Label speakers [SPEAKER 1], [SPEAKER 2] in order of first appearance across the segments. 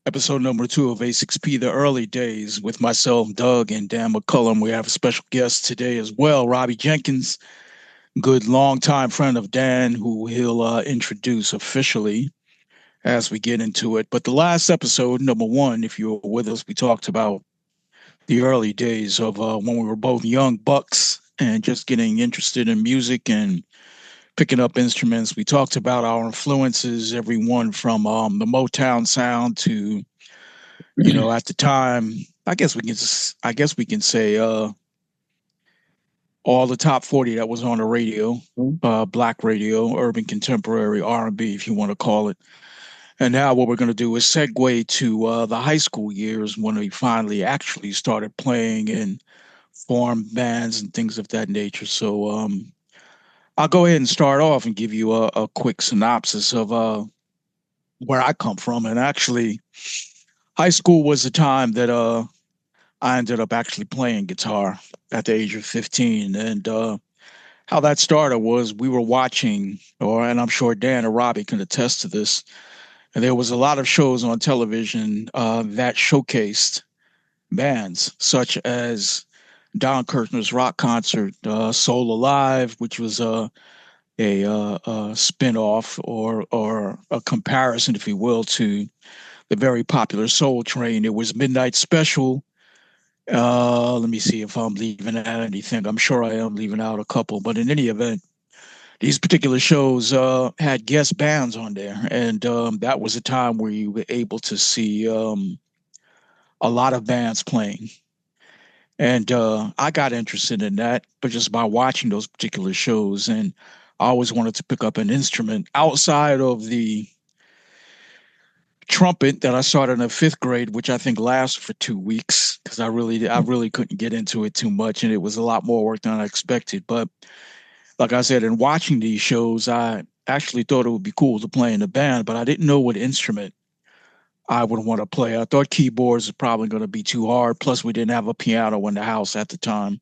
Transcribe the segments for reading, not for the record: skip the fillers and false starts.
[SPEAKER 1] Episode number two of A6P, The Early Days, with myself, Doug, and Dan McCullum. We have a special guest today as well, Robbie Jenkins, good longtime friend of Dan, who he'll introduce officially as we get into it. But the last episode, number one, if you were with us, we talked about the early days of when we were both young bucks and just getting interested in music and picking up instruments. We talked about our influences, everyone from the Motown sound to at the time, I guess we can say all the top 40 that was on the radio, black radio, urban contemporary R&B, if you want to call it. And now what we're going to do is segue to the high school years when we finally actually started playing and formed bands and things of that nature. So I'll go ahead and start off and give you a quick synopsis of where I come from. And actually, high school was the time that I ended up actually playing guitar at the age of 15. And how that started was we were watching, and I'm sure Dan or Robbie can attest to this, and there was a lot of shows on television that showcased bands such as Don Kirshner's rock concert, Soul Alive, which was a spin-off or a comparison, if you will, to the very popular Soul Train. It was Midnight Special. Let me see if I'm leaving out anything. I'm sure I am leaving out a couple, but in any event, these particular shows had guest bands on there, and that was a time where you were able to see a lot of bands playing. And I got interested in that, but just by watching those particular shows, and I always wanted to pick up an instrument outside of the trumpet that I started in the fifth grade, which I think lasted for 2 weeks because I really couldn't get into it too much, and it was a lot more work than I expected. But like I said, in watching these shows, I actually thought it would be cool to play in a band, but I didn't know what instrument I would want to play. I thought keyboards was probably going to be too hard. Plus, we didn't have a piano in the house at the time,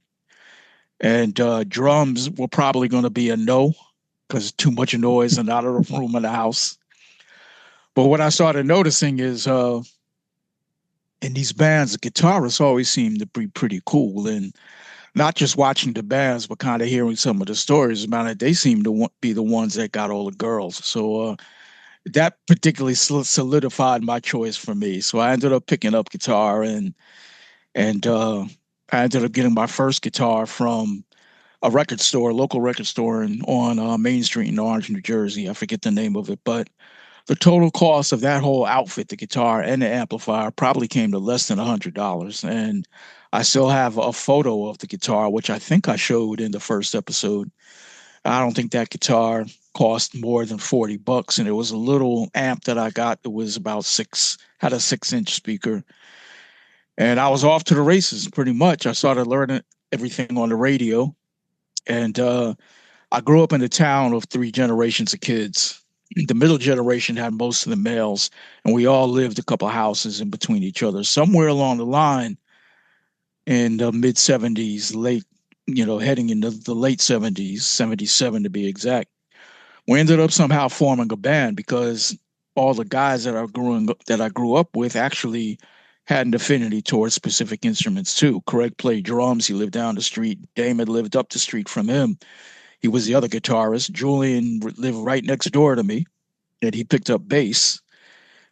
[SPEAKER 1] and drums were probably going to be a no because too much noise and out of the room in the house. But what I started noticing is in these bands, the guitarists always seem to be pretty cool. And not just watching the bands, but kind of hearing some of the stories about it, they seem to be the ones that got all the girls. So that particularly solidified my choice for me. So I ended up picking up guitar and I ended up getting my first guitar from a record store, a local record store on Main Street in Orange, New Jersey. I forget the name of it, but the total cost of that whole outfit, the guitar and the amplifier, probably came to less than $100. And I still have a photo of the guitar, which I think I showed in the first episode. I don't think that guitar cost more than $40, and it was a little amp that I got that was about had a 6-inch speaker, and I was off to the races pretty much. I started learning everything on the radio, and I grew up in a town of three generations of kids. The middle generation had most of the males, and we all lived a couple houses in between each other. Somewhere along the line, in the mid 70s, heading into the late 70s, 77 to be exact, we ended up somehow forming a band because all the guys that I grew up with actually had an affinity towards specific instruments too. Craig played drums. He lived down the street. Damon lived up the street from him. He was the other guitarist. Julian lived right next door to me, and he picked up bass.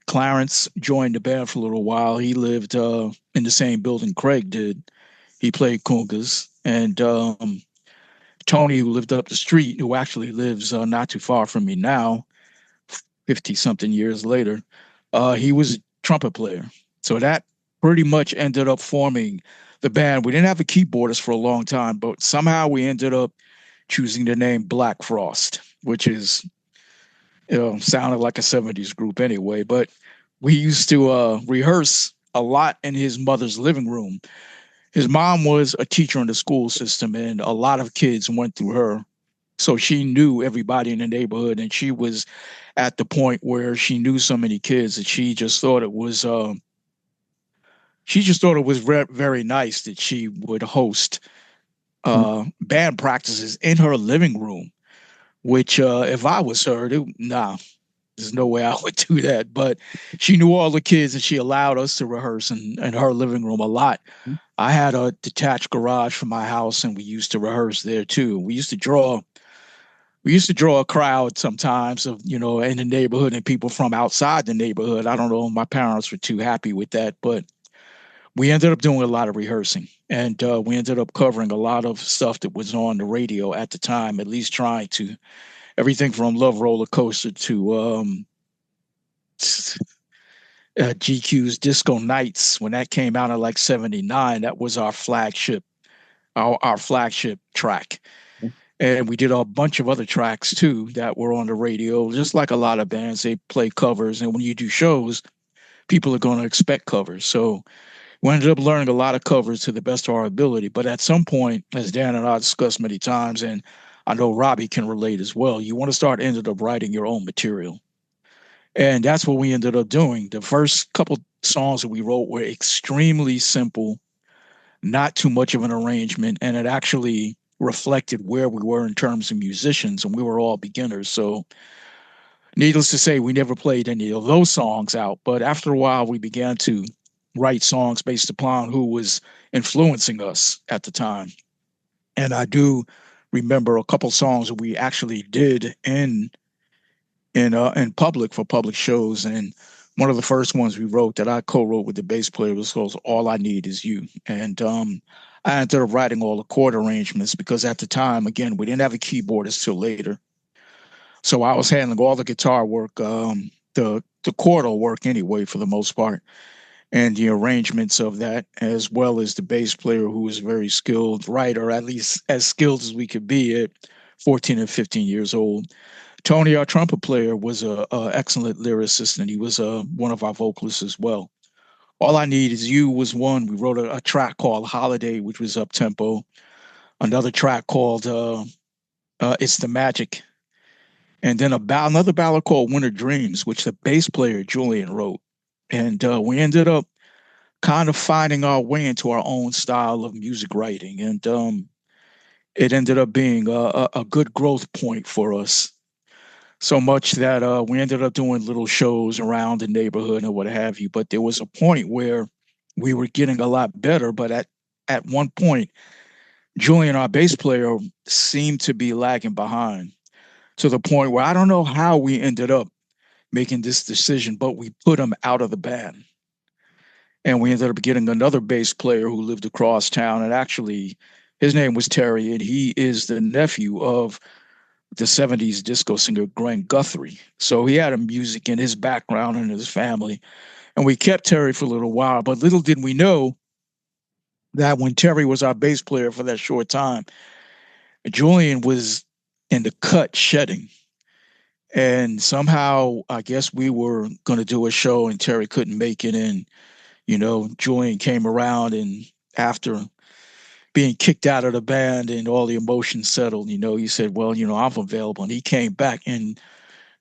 [SPEAKER 1] Clarence joined the band for a little while. He lived in the same building Craig did. He played congas. And Tony, who lived up the street, who actually lives not too far from me now, 50 something years later, he was a trumpet player. So that pretty much ended up forming the band. We didn't have a keyboardist for a long time, but somehow we ended up choosing the name Black Frost, which is, sounded like a 70s group anyway. But we used to rehearse a lot in his mother's living room. His mom was a teacher in the school system, and a lot of kids went through her. So she knew everybody in the neighborhood, and she was at the point where she knew so many kids that she just thought it was very nice that she would host band practices in her living room. Which, if I was her, nah. There's no way I would do that. But she knew all the kids and she allowed us to rehearse in her living room a lot. I had a detached garage from my house and we used to rehearse there too. We used to draw a crowd sometimes of, in the neighborhood and people from outside the neighborhood. I don't know, my parents were too happy with that, but we ended up doing a lot of rehearsing and we ended up covering a lot of stuff that was on the radio at the time, at least trying to everything from Love Roller Coaster to GQ's Disco Nights when that came out in like '79. That was our flagship track. And we did a bunch of other tracks too that were on the radio. Just like a lot of bands, they play covers. And when you do shows, people are going to expect covers. So we ended up learning a lot of covers to the best of our ability. But at some point, as Dan and I discussed many times, and I know Robbie can relate as well, you want to start ended up writing your own material. And that's what we ended up doing. The first couple songs that we wrote were extremely simple, not too much of an arrangement, and it actually reflected where we were in terms of musicians, and we were all beginners. So, needless to say, we never played any of those songs out. But after a while, we began to write songs based upon who was influencing us at the time. And I do remember a couple songs that we actually did in public for public shows. And one of the first ones we wrote that I co-wrote with the bass player was called "All I Need Is You." And I ended up writing all the chord arrangements because at the time, again, we didn't have a keyboardist till later. So I was handling all the guitar work, the chordal work anyway, for the most part, and the arrangements of that, as well as the bass player who was a very skilled writer, at least as skilled as we could be at 14 and 15 years old. Tony, our trumpet player, was a excellent lyricist, and he was one of our vocalists as well. All I Need Is You was one. We wrote a track called Holiday, which was up tempo. Another track called It's the Magic. And then another ballad called Winter Dreams, which the bass player Julian wrote. And we ended up kind of finding our way into our own style of music writing. And it ended up being a good growth point for us. So much that we ended up doing little shows around the neighborhood and what have you. But there was a point where we were getting a lot better. But at one point, Julian, our bass player, seemed to be lagging behind to the point where I don't know how we ended up making this decision, but we put him out of the band. And we ended up getting another bass player who lived across town. And actually, his name was Terry, and he is the nephew of the '70s disco singer Glenn Guthrie. So he had a music in his background and his family. And we kept Terry for a little while, but little did we know that when Terry was our bass player for that short time, Julian was in the cut shedding. And somehow, I guess we were going to do a show and Terry couldn't make it. And, Julian came around and after being kicked out of the band and all the emotions settled, he said, well, I'm available. And he came back and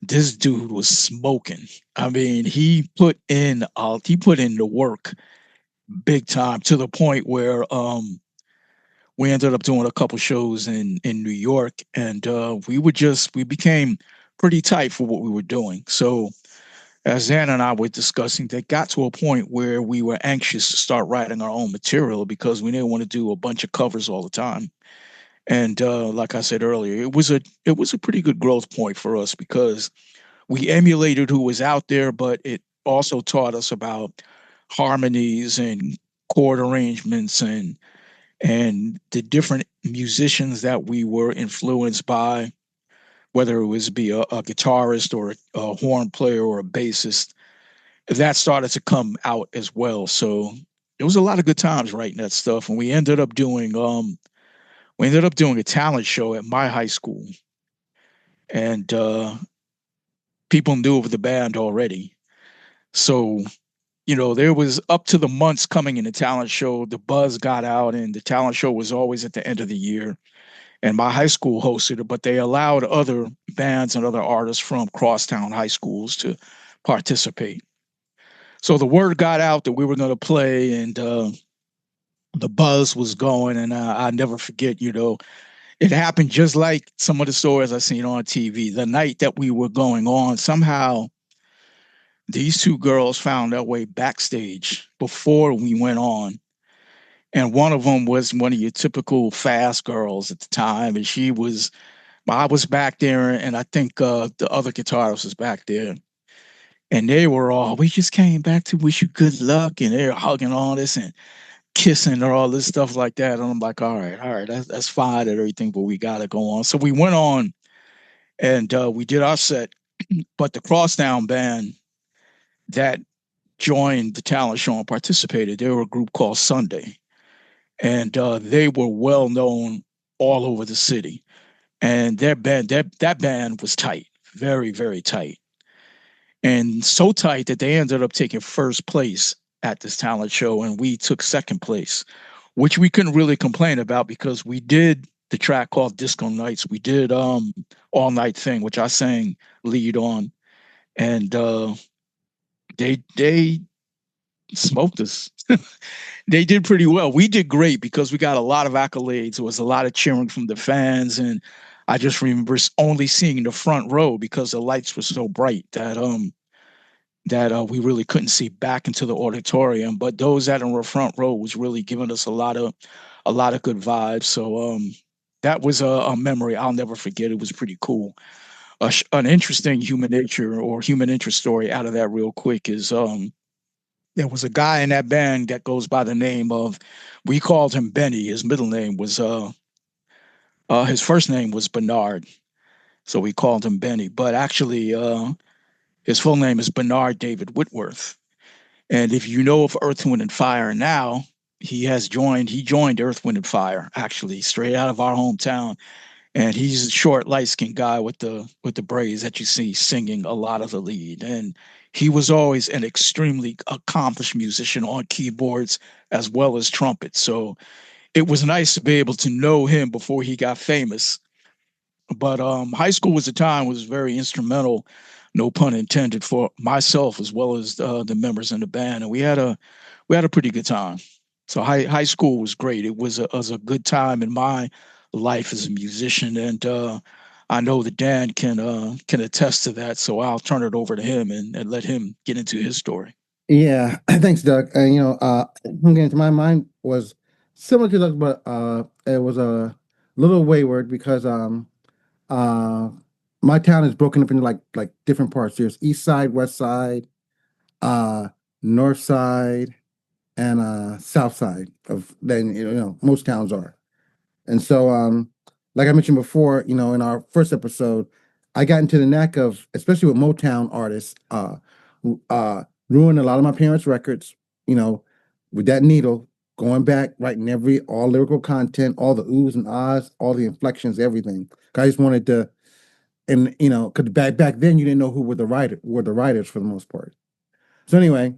[SPEAKER 1] this dude was smoking. I mean, he put in the work big time to the point where we ended up doing a couple shows in New York, and we became pretty tight for what we were doing. So as Zan and I were discussing, they got to a point where we were anxious to start writing our own material because we didn't want to do a bunch of covers all the time. And like I said earlier, it was a pretty good growth point for us because we emulated who was out there, but it also taught us about harmonies and chord arrangements and the different musicians that we were influenced by, whether it was be a guitarist or a horn player or a bassist. That started to come out as well. So it was a lot of good times writing that stuff, and we ended up doing a talent show at my high school, and people knew of the band already. So there was up to the months coming in the talent show, the buzz got out, and the talent show was always at the end of the year. And my high school hosted it, but they allowed other bands and other artists from crosstown high schools to participate. So the word got out that we were going to play, and the buzz was going. And I never forget, it happened just like some of the stories I seen on TV. The night that we were going on, somehow these two girls found their way backstage before we went on. And one of them was one of your typical fast girls at the time. And I was back there, and I think the other guitarist was back there. And they were all, we just came back to wish you good luck. And they're hugging all this and kissing or all this stuff like that. And I'm like, all right, that's fine and everything, but we got to go on. So we went on and we did our set. But the Crosstown band that joined the talent show and participated, they were a group called Sunday. And they were well known all over the city. And their band, that band was tight, very, very tight. And so tight that they ended up taking first place at this talent show, and we took second place, which we couldn't really complain about because we did the track called Disco Nights. We did All Night Thing, which I sang lead on, and they smoked us. They did pretty well. We did great because we got a lot of accolades. There was a lot of cheering from the fans, and I just remember only seeing the front row because the lights were so bright that we really couldn't see back into the auditorium. But those that in the front row was really giving us a lot of good vibes. So that was a memory I'll never forget. It was pretty cool. An interesting human nature or human interest story out of that real quick is there was a guy in that band that goes by the name of, we called him Benny. His middle name was his first name was Bernard, so we called him Benny. But actually, his full name is Bernard David Whitworth. And if you know of Earth, Wind, and Fire now, he joined Earth, Wind, and Fire, actually, straight out of our hometown. And he's a short, light-skinned guy with the braids that you see singing a lot of the lead. And he was always an extremely accomplished musician on keyboards as well as trumpet. So it was nice to be able to know him before he got famous. But high school was a time was very instrumental, no pun intended, for myself as well as the members in the band, and we had a pretty good time. So high school was great. Was a good time in my life as a musician, and I know that Dan can attest to that. So I'll turn it over to him and let him get into his story.
[SPEAKER 2] Yeah, thanks, Doug. And getting into my mind was similar to Doug, but it was a little wayward because uh my town is broken up into like different parts. There's east side, west side, uh north side, and south side of then most towns are. And so, like I mentioned before, in our first episode, I got into the knack of, especially with Motown artists, ruining a lot of my parents' records, you know, with that needle, going back, writing all lyrical content, all the oohs and ahs, all the inflections, everything. 'Cause I just wanted to, and because back then you didn't know who were the writers for the most part. So anyway,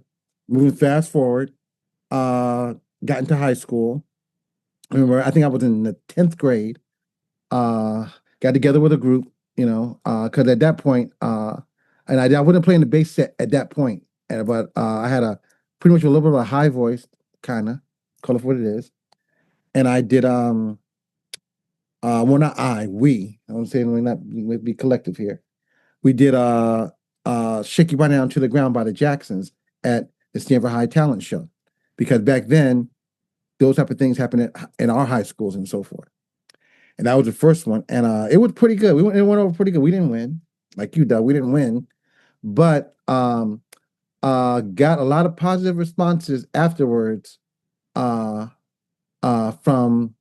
[SPEAKER 2] moving fast forward, uh, got into high school. I remember, I think I was in the 10th grade, uh, got together with a group, because at that point, and I wasn't playing the bass set at that point, but I had a pretty much a little bit of a high voice, kind of, call it for what it is. And I did, well, not I want to say, let not be collective here. We did Shake You Right Down to the Ground by the Jacksons at the Stanford High Talent Show. Because back then, those type of things happened in our high schools and so forth. And that was the first one. And it was pretty good. It went over pretty good. We didn't win, like you, Doug. We didn't win, but got a lot of positive responses afterwards, uh, from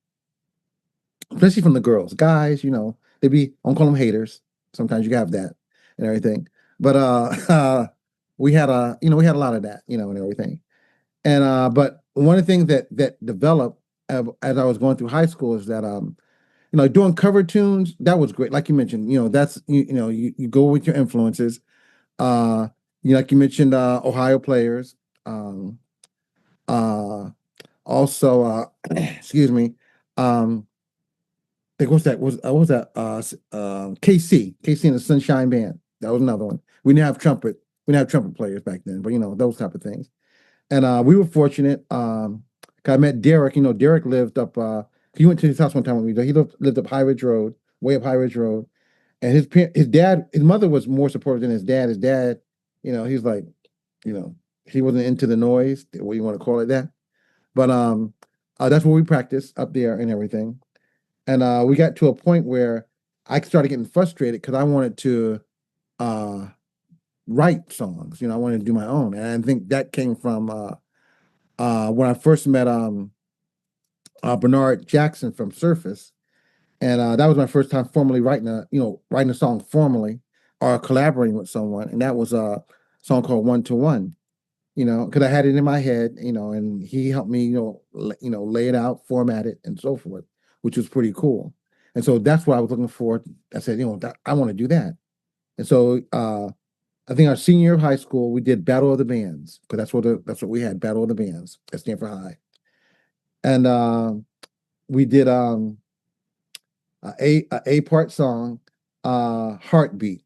[SPEAKER 2] especially from the girls. Guys, they be, I don't call them haters. Sometimes you have that and everything. But we had a lot of that, and everything. And but one of the things that developed as I was going through high school is that doing cover tunes, that was great. Like you mentioned, that's you go with your influences. Uh like you mentioned, Ohio players. Um uh Also, excuse me. I think what was that? KC and the Sunshine Band. That was another one. We didn't have trumpet. We didn't have trumpet players back then, but those type of things. And we were fortunate. 'Cause I met Derek. Derek lived up He went to his house one time with me. He lived up High Ridge Road, way up High Ridge Road, and his dad, his mother was more supportive than his dad. His dad, he's like, you know, he wasn't into the noise, what you want to call it that. But that's where we practiced up there and everything. And we got to a point where I started getting frustrated because I wanted to uh write songs. I wanted to do my own, and I think that came from when I first met Bernard Jackson from Surface, and that was my first time formally writing a song formally or collaborating with someone, and that was a song called One to One. Because I had it in my head, and he helped me, lay it out, format it, and so forth, which was pretty cool. And so that's what I was looking for. I said, I want to do that. And so I think our senior year of high school, we did Battle of the Bands because that's what we had, Battle of the Bands at Stanford High, and we did a part song, Heartbeat.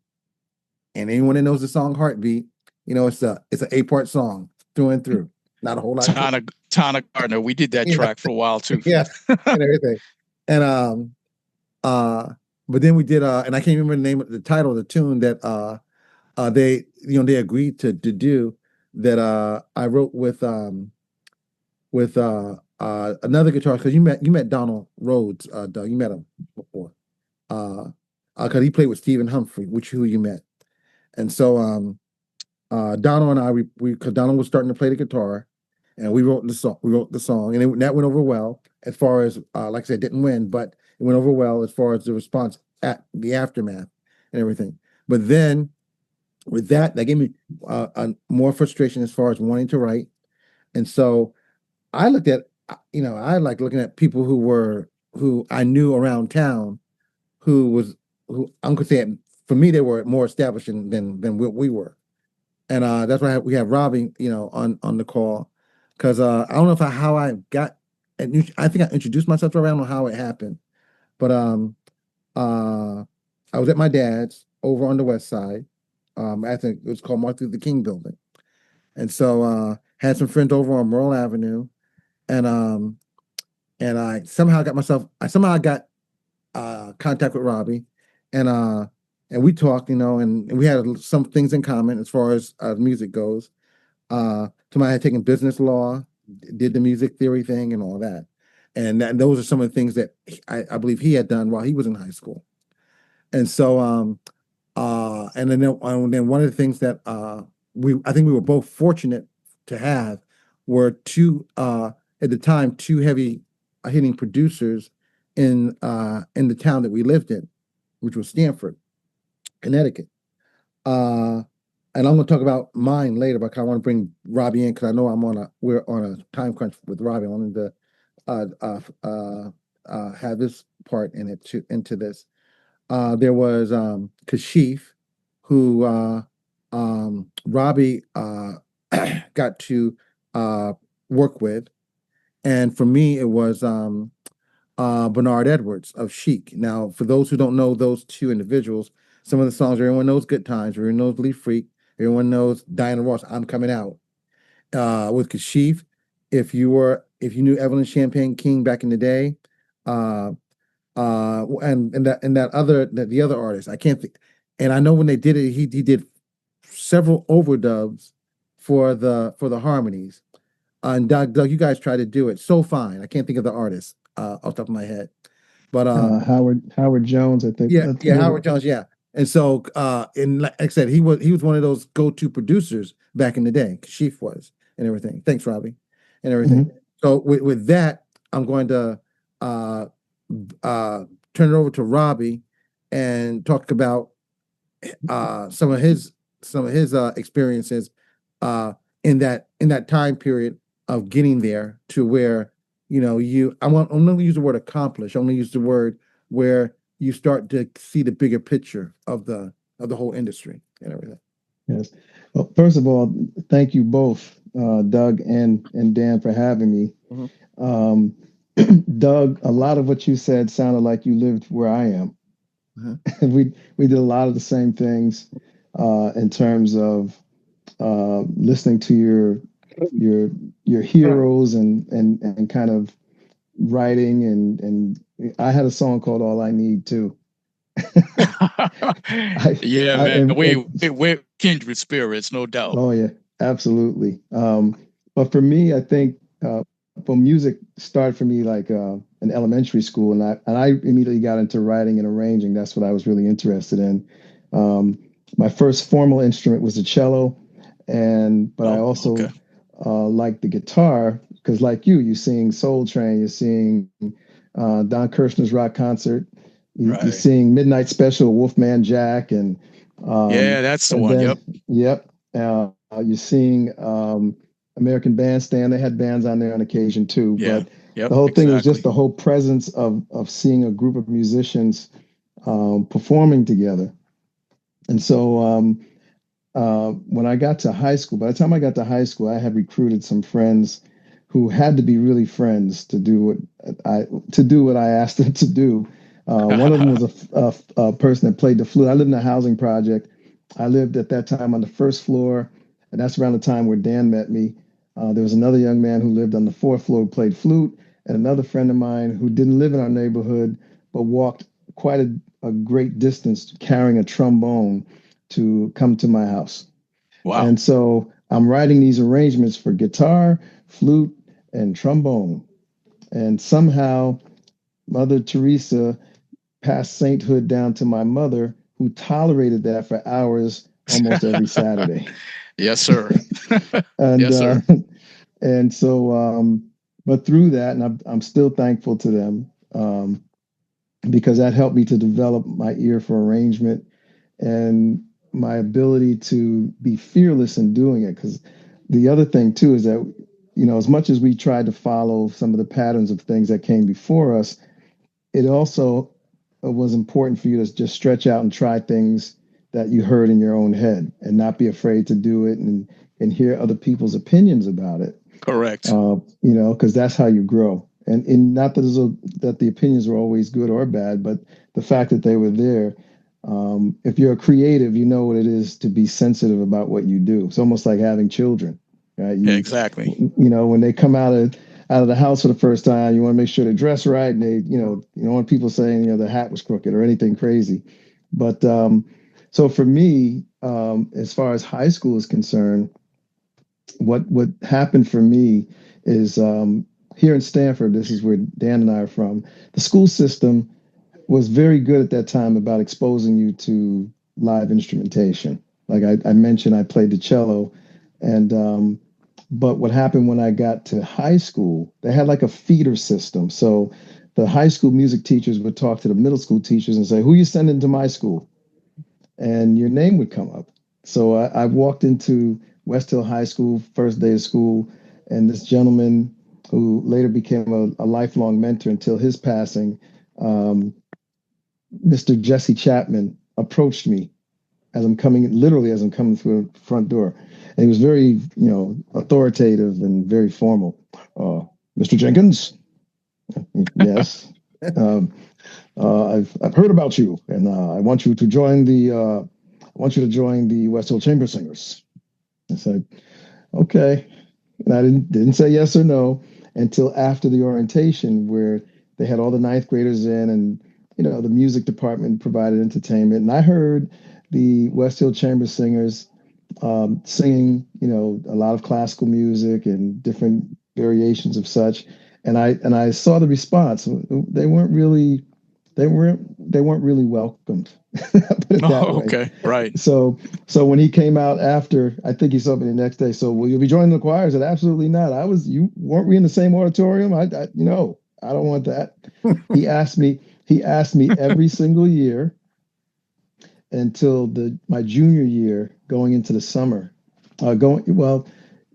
[SPEAKER 2] And anyone that knows the song Heartbeat, it's an A-part song through and through. Not a whole lot to it.
[SPEAKER 1] Tana Gardner. We did that
[SPEAKER 2] Yeah,
[SPEAKER 1] track for a while too.
[SPEAKER 2] yeah, and everything. And but then we did and I can't remember the title of the tune that they agreed to do that I wrote with another guitarist because you met Donald Rhodes, Doug. You met him before. Because he played with Stephen Humphrey, who you met. And so Donald and I, because Donald was starting to play the guitar, and we wrote the song. And that went over well. As far as like I said, didn't win, but it went over well as far as the response at the aftermath and everything. But then with that gave me more frustration as far as wanting to write. And so I looked at, I like looking at people who I knew around town, who I'm gonna say for me they were more established than what we were. And that's why we have Robbie, on the call, because I don't know how I got. I think I introduced myself to her. I don't know how it happened, but uh, I was at my dad's over on the west side. I think it was called Martin Luther King Building, and so had some friends over on Merle Avenue, and I somehow got contact with Robbie, and we talked, and we had some things in common as far as music goes. Somebody had taken business law, did the music theory thing, and all that, and those are some of the things that I believe he had done while he was in high school. And so, and then one of the things that I think we were both fortunate to have were two at the time two heavy hitting producers in the town that we lived in, which was Stamford, Connecticut. Uh, and I'm going to talk about mine later, but I want to bring Robbie in because I know we're on a time crunch with Robbie. I wanted to have this part into this. There was Kashif, who Robbie got to work with, and for me it was Bernard Edwards of Chic. Now, for those who don't know those two individuals, some of the songs everyone knows "Good Times," everyone knows "Leaf Freak," everyone knows Diana Ross, "I'm Coming Out." With Kashif, if you knew Evelyn Champagne King back in the day, uh, and that the other artist, I can't think. And I know when they did it, he did several overdubs for the harmonies. And Doug, you guys tried to do it so fine. I can't think of the artist off the top of my head, but
[SPEAKER 3] Howard Jones, I think.
[SPEAKER 2] yeah, yeah, Howard Jones, yeah. And so, and like I said, he was one of those go-to producers back in the day. Chief was and everything. Thanks, Robbie, and everything.
[SPEAKER 3] Mhm.
[SPEAKER 2] So with that, I'm going to uh, turn it over to Robbie and talk about some of his experiences uh, in that time period of getting there to where I'm going to use the word accomplish. I'm going to use the word where you start to see the bigger picture of the whole industry and everything.
[SPEAKER 3] Yes. Well, first of all, thank you both, Doug and Dan, for having me.
[SPEAKER 2] Mhm.
[SPEAKER 3] Um, Doug, a lot of what you said sounded like you lived where I am.
[SPEAKER 2] Uh-huh.
[SPEAKER 3] We did a lot of the same things in terms of listening to your heroes and kind of writing, and I had a song called All I Need too. I,
[SPEAKER 1] Yeah,
[SPEAKER 3] I
[SPEAKER 1] man.
[SPEAKER 3] and
[SPEAKER 1] We're kindred spirits, no doubt.
[SPEAKER 3] Oh yeah, absolutely. But for me, I think well, music started for me like in elementary school, and I immediately got into writing and arranging. That's what I was really interested in. Um, my first formal instrument was the cello, and but I
[SPEAKER 1] Oh, okay.
[SPEAKER 3] also liked the guitar because, like you sing Soul Train, you're seeing Don Kirshner's rock concert, you
[SPEAKER 1] Right.
[SPEAKER 3] sing Midnight Special, Wolfman Jack,
[SPEAKER 1] Yeah, that's the
[SPEAKER 3] and
[SPEAKER 1] one.
[SPEAKER 3] then
[SPEAKER 1] Yep.
[SPEAKER 3] yep, you're seeing American Bandstand. They had bands on there on occasion too,
[SPEAKER 1] Yeah.
[SPEAKER 3] but the
[SPEAKER 1] Yep.
[SPEAKER 3] whole thing was just
[SPEAKER 1] Exactly.
[SPEAKER 3] the whole presence of seeing a group of musicians performing together. And so when I got to high school, by the time I got to high school, I had recruited some friends who had to be really friends to do what I asked them to do. One of them was a person that played the flute. I lived in a housing project. I lived at that time on the first floor, and that's around the time where Dan met me. There was another young man who lived on the fourth floor who played flute, and another friend of mine who didn't live in our neighborhood but walked quite a great distance carrying a trombone to come to my house.
[SPEAKER 1] Wow.
[SPEAKER 3] And so I'm writing these arrangements for guitar, flute, and trombone. And somehow Mother Teresa passed sainthood down to my mother, who tolerated that for hours almost every Saturday.
[SPEAKER 1] Yes, sir.
[SPEAKER 3] And
[SPEAKER 1] Yes, sir.
[SPEAKER 3] and so but through that, and I'm still thankful to them because that helped me to develop my ear for arrangement and my ability to be fearless in doing it. Because the other thing too is that, as much as we tried to follow some of the patterns of things that came before us, it also was important for you to just stretch out and try things that you heard in your own head and not be afraid to do it and hear other people's opinions about it.
[SPEAKER 1] Correct.
[SPEAKER 3] Because that's how you grow. And not that the opinions were always good or bad, but the fact that they were there. If you're a creative, you know what it is to be sensitive about what you do. It's almost like having children, right?
[SPEAKER 1] Yeah, exactly.
[SPEAKER 3] When they come out of the house for the first time, you want to make sure they dress right, and you don't want people saying the hat was crooked or anything crazy. But so for me, as far as high school is concerned, what happened for me is here in Stanford. This is where Dan and I are from. The school system was very good at that time about exposing you to live instrumentation. Like I mentioned, I played the cello, and but what happened when I got to high school, they had like a feeder system. So the high school music teachers would talk to the middle school teachers and say, "Who you sending to my school?" And your name would come up. So I walked into West Hill High School, first day of school, and this gentleman who later became a lifelong mentor until his passing, um, Mr. Jesse Chapman, approached me literally as I'm coming through the front door. And he was very, authoritative and very formal. Mr. Jenkins, yes. Um, I've heard about you, and I want you to join the West Hill Chamber Singers. I said, okay. And I didn't say yes or no until after the orientation, where they had all the ninth graders in, and the music department provided entertainment. And I heard the West Hill Chamber Singers singing, a lot of classical music and different variations of such. And I saw the response. They weren't really welcomed. Put it that
[SPEAKER 1] Oh,
[SPEAKER 3] way.
[SPEAKER 1] okay. Right.
[SPEAKER 3] So when he came out after, I think he saw me the next day. So will you be joining the choir? I said, absolutely not. You weren't we in the same auditorium? I don't want that. He asked me every single year until my junior year going into the summer. Well,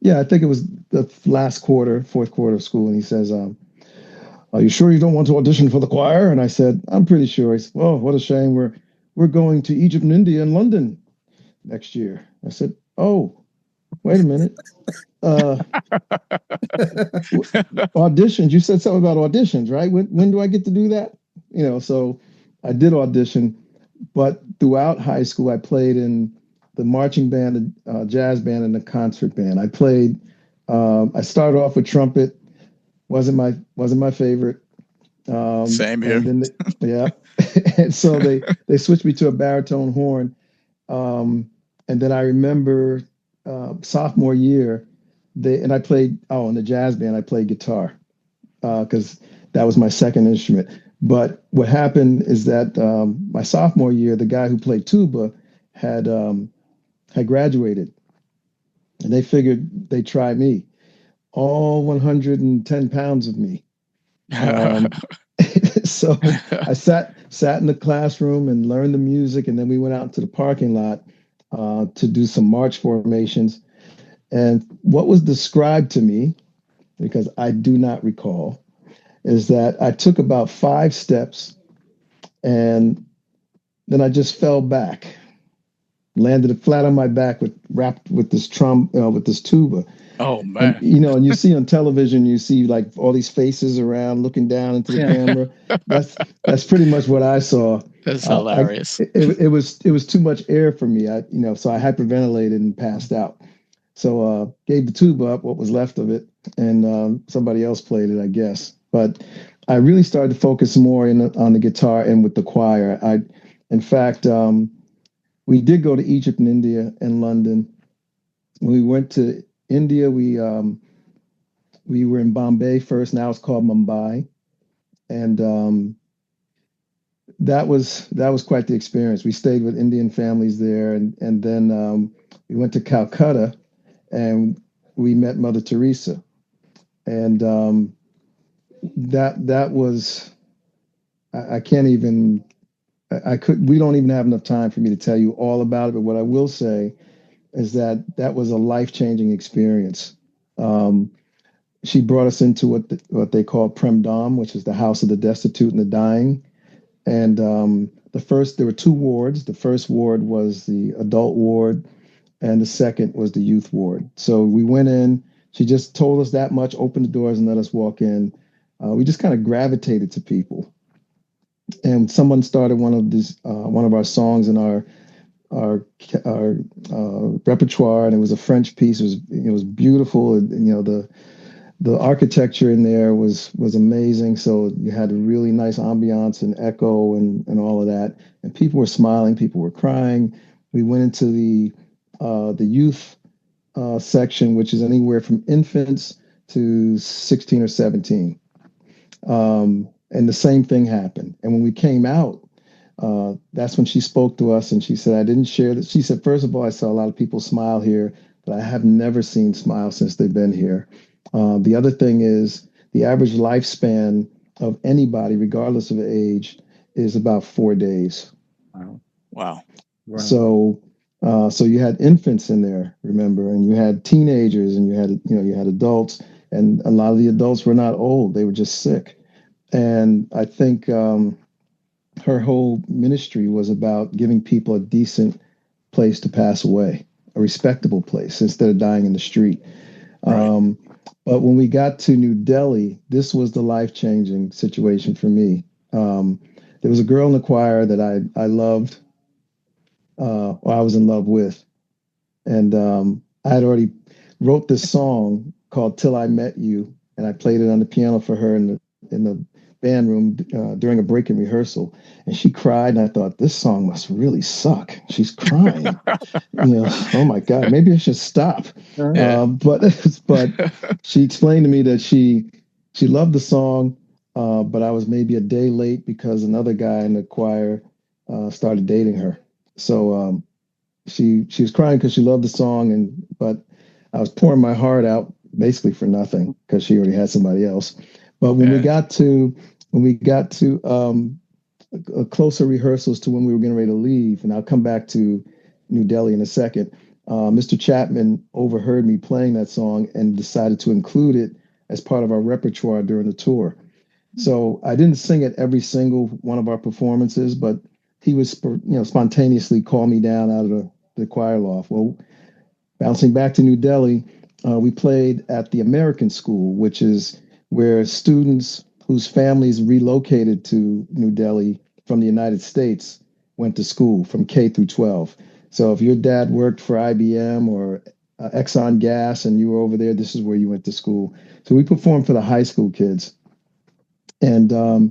[SPEAKER 3] yeah, I think it was the last quarter, fourth quarter of school. And he says, are you sure you don't want to audition for the choir? And I said, I'm pretty sure. He said, oh, what a shame. We're going to Egypt and India and London next year. I said, oh, wait a minute. Uh, auditions. You said something about auditions, right? When do I get to do that? So I did audition, but throughout high school, I played in the marching band, the jazz band, and the concert band. I started off with trumpet, wasn't my favorite.
[SPEAKER 1] Same here.
[SPEAKER 3] And then yeah, and so they switched me to a baritone horn. And then I remember sophomore year, and I played in the jazz band I played guitar because that was my second instrument. But what happened is that my sophomore year, the guy who played tuba had um, had graduated, and they figured they'd try me, all 110 pounds of me. Um, so I sat in the classroom and learned the music, and then we went out into the parking lot to do some march formations. And what was described to me, because I do not recall, is that I took about 5 steps and then I just fell back, landed flat on my back with wrapped with with this tuba.
[SPEAKER 1] Oh
[SPEAKER 3] And
[SPEAKER 1] man,
[SPEAKER 3] and you see on television, you see like all these faces around looking down into the
[SPEAKER 2] Yeah.
[SPEAKER 3] camera. That's pretty much what I saw.
[SPEAKER 1] that's
[SPEAKER 3] I
[SPEAKER 1] hilarious.
[SPEAKER 3] it was too much air for me. So I hyperventilated and passed out. So gave the tuba up, what was left of it, and somebody else played it, I guess. But I really started to focus more on the guitar and with the choir. In fact, we did go to Egypt and India and London. When we went to India, we were in Bombay first. Now it's called Mumbai, and that was quite the experience. We stayed with Indian families there, and then we went to Calcutta, and we met Mother Teresa, and that was I can't even I could we don't even have enough time for me to tell you all about it. But what I will say is that that was a life-changing experience. Um, she brought us into what they call Prem Dam, which is the house of the destitute and the dying. And there were two wards. The first ward was the adult ward, and the second was the youth ward. So we went in. She just told us that much, opened the doors, and let us walk in. We just kind of gravitated to people. And someone started one of our songs in our our repertoire, and it was a French piece. It was beautiful, and the architecture in there was amazing. So you had a really nice ambiance and echo and all of that. And people were smiling, people were crying. We went into the youth section, which is anywhere from infants to 16 or 17. And the same thing happened. And when we came out, that's when she spoke to us and she said, I didn't share that. She said, first of all, I saw a lot of people smile here, but I have never seen smile since they've been here. The other thing is the average lifespan of anybody, regardless of age, is about 4 days.
[SPEAKER 2] Wow.
[SPEAKER 1] Wow.
[SPEAKER 2] Wow.
[SPEAKER 3] So you had infants in there, remember, and you had teenagers, and you had adults, and a lot of the adults were not old; they were just sick. And I think her whole ministry was about giving people a decent place to pass away, a respectable place instead of dying in the street.
[SPEAKER 1] Right.
[SPEAKER 3] Um, but when we got to New Delhi, this was the life-changing situation for me. There was a girl in the choir that I loved, or I was in love with, and I had already wrote this song called "Till I Met You," and I played it on the piano for her in the band room during a break in rehearsal, and she cried, and I thought this song must really suck. She's crying, oh my God, maybe I should stop.
[SPEAKER 1] Yeah.
[SPEAKER 3] But but she explained to me that she loved the song, but I was maybe a day late because another guy in the choir started dating her. So she was crying because she loved the song, but I was pouring my heart out basically for nothing because she already had somebody else. But
[SPEAKER 1] Yeah.
[SPEAKER 3] when we got to closer rehearsals to when we were getting ready to leave, and I'll come back to New Delhi in a second. Mr. Chapman overheard me playing that song and decided to include it as part of our repertoire during the tour. So I didn't sing at every single one of our performances, but he was, spontaneously call me down out of the choir loft. Well, bouncing back to New Delhi, we played at the American School, which is where students whose families relocated to New Delhi from the United States went to school from K through 12. So if your dad worked for IBM or Exxon Gas and you were over there, this is where you went to school. So we performed for the high school kids. And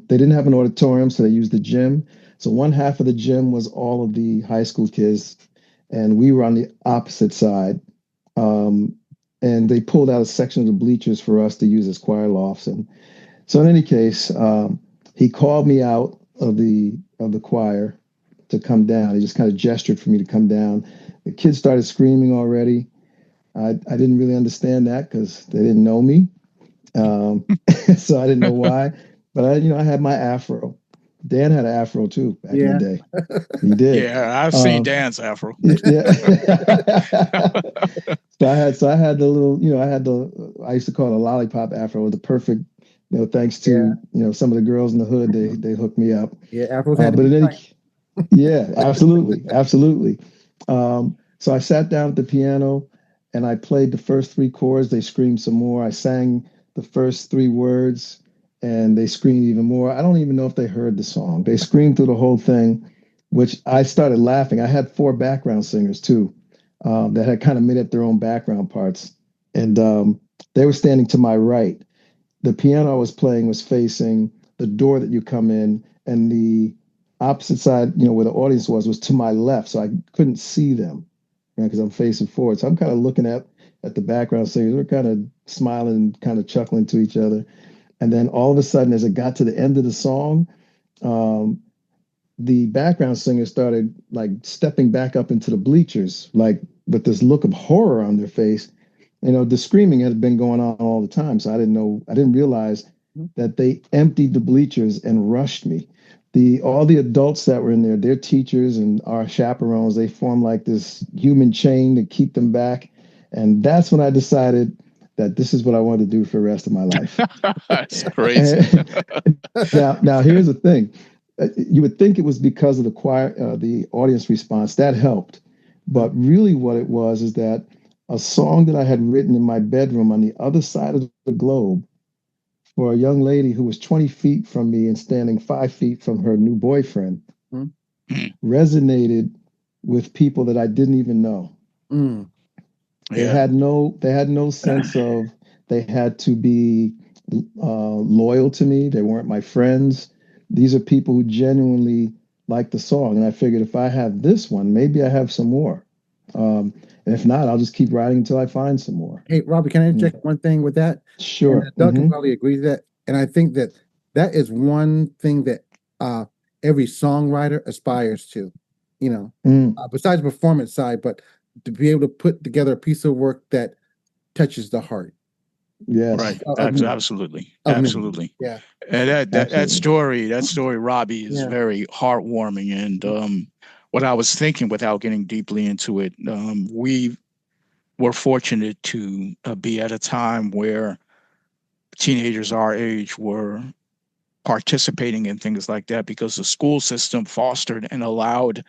[SPEAKER 3] they didn't have an auditorium, so they used the gym. So one half of the gym was all of the high school kids, and we were on the opposite side. Um, and they pulled out a section of the bleachers for us to use as choir lofts. And so, in any case, he called me out of the choir to come down. He just kind of gestured for me to come down. The kids started screaming already. I didn't really understand that because they didn't know me. Um, so I didn't know why, but I had my afro. Dan had an afro too back in the
[SPEAKER 2] Yeah.
[SPEAKER 3] day. He did.
[SPEAKER 1] Yeah, I've seen
[SPEAKER 3] Um,
[SPEAKER 1] Dan's afro.
[SPEAKER 3] yeah. So I had the little, I used to call it a lollipop afro. It was the perfect, thanks
[SPEAKER 2] Yeah.
[SPEAKER 3] to, some of the girls in the hood, they hooked me up.
[SPEAKER 2] Yeah. Afros had to
[SPEAKER 3] But
[SPEAKER 2] be
[SPEAKER 3] in any,
[SPEAKER 2] tight.
[SPEAKER 3] yeah, absolutely, absolutely. So I sat down at the piano and I played the first three chords. They screamed some more. I sang the first three words and they screamed even more. I don't even know if they heard the song. They screamed through the whole thing, which I started laughing. I had four background singers too, that had kind of made up their own background parts. And they were standing to my right. The piano I was playing was facing the door that you come in, and the opposite side, where the audience was to my left, so I couldn't see them, because I'm facing forward. So I'm kind of looking at the background singers. We're kind of smiling, kind of chuckling to each other, and then all of a sudden, as it got to the end of the song, um, the background singer started like stepping back up into the bleachers, like with this look of horror on their face. The screaming had been going on all the time, so I didn't realize that they emptied the bleachers and rushed me. All the adults that were in there, their teachers and our chaperones, they formed like this human chain to keep them back. And that's when I decided that this is what I wanted to do for the rest of my life.
[SPEAKER 1] That's crazy.
[SPEAKER 3] And now here's the thing. You would think it was because of the choir, the audience response that helped, but really what it was is that a song that I had written in my bedroom on the other side of the globe for a young lady who was 20 feet from me and standing 5 feet from her new boyfriend
[SPEAKER 2] Mm.
[SPEAKER 3] resonated with people that I didn't even know.
[SPEAKER 2] Mm.
[SPEAKER 1] Yeah.
[SPEAKER 3] They had no sense of they had to be loyal to me. They weren't my friends. These are people who genuinely like the song. And I figured if I have this one, maybe I have some more. And if not, I'll just keep writing until I find some more.
[SPEAKER 2] Hey, Robbie, can I
[SPEAKER 3] Mm.
[SPEAKER 2] interject one thing with that? And
[SPEAKER 3] Sure.
[SPEAKER 2] Doug can probably agree to that. And I think that that is one thing that every songwriter aspires to,
[SPEAKER 3] Mm.
[SPEAKER 2] besides the performance side, but to be able to put together a piece of work that touches the heart
[SPEAKER 3] Yes.
[SPEAKER 1] Right.
[SPEAKER 2] of me,
[SPEAKER 1] Absolutely.
[SPEAKER 2] of me.
[SPEAKER 1] Absolutely.
[SPEAKER 2] Yeah.
[SPEAKER 1] And
[SPEAKER 3] Absolutely.
[SPEAKER 1] that story, Robbie, is
[SPEAKER 2] Yeah.
[SPEAKER 1] very heartwarming. And what I was thinking, without getting deeply into it, we were fortunate to be at a time where teenagers our age were participating in things like that because the school system fostered and allowed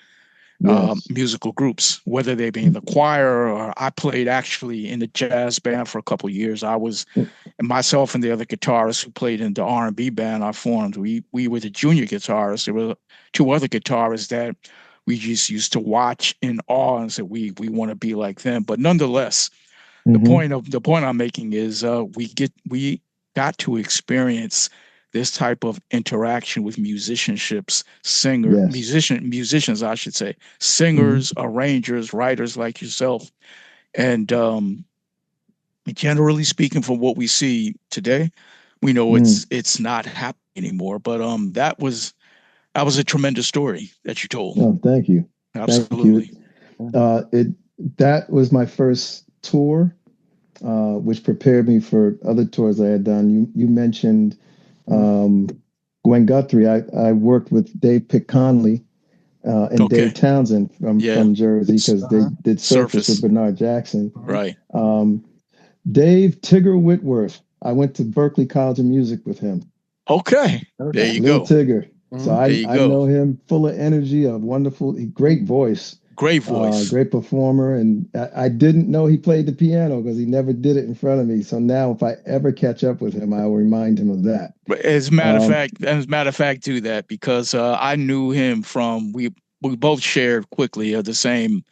[SPEAKER 3] Yes.
[SPEAKER 1] musical groups, whether they be in the choir or I played actually in the jazz band for a couple of years. I was, and myself and the other guitarists who played in the R&B band I formed, we were the junior guitarists. There were two other guitarists that we just used to watch in awe and said we want to be like them. But nonetheless,
[SPEAKER 3] Mm-hmm.
[SPEAKER 1] the point I'm making is we got to experience this type of interaction with
[SPEAKER 3] Yes.
[SPEAKER 1] musicians, I should say,
[SPEAKER 3] Mm-hmm.
[SPEAKER 1] singers, arrangers, writers like yourself, and generally speaking, from what we see today, we know
[SPEAKER 3] Mm.
[SPEAKER 1] it's not happening anymore. But that was a tremendous story that you told.
[SPEAKER 3] Oh, thank you. Thank you.
[SPEAKER 1] Absolutely.
[SPEAKER 3] It That was my first tour, which prepared me for other tours I had done. You mentioned um, Gwen Guthrie. I worked with Dave Pick Conley and Dave
[SPEAKER 1] Okay.
[SPEAKER 3] Townsend
[SPEAKER 1] Yeah.
[SPEAKER 3] from Jersey
[SPEAKER 1] It's
[SPEAKER 3] because they did Surface with
[SPEAKER 1] surface.
[SPEAKER 3] Bernard Jackson.
[SPEAKER 1] Right.
[SPEAKER 3] Um, Dave Tigger Whitworth. I went to Berklee College of Music with him.
[SPEAKER 1] Okay. There
[SPEAKER 2] Okay.
[SPEAKER 1] you
[SPEAKER 3] Little
[SPEAKER 1] go.
[SPEAKER 3] Tigger. So
[SPEAKER 2] Mhm.
[SPEAKER 1] There
[SPEAKER 3] I
[SPEAKER 1] you
[SPEAKER 3] I
[SPEAKER 1] go.
[SPEAKER 3] know him, full of energy, a wonderful, great voice,
[SPEAKER 1] Great voice.
[SPEAKER 3] great performer, and I didn't know he played the piano because he never did it in front of me. So now, if I ever catch up with him, I will remind him of that.
[SPEAKER 1] But
[SPEAKER 3] Um,
[SPEAKER 1] as a matter of fact, do that because I knew him from we both shared quickly the same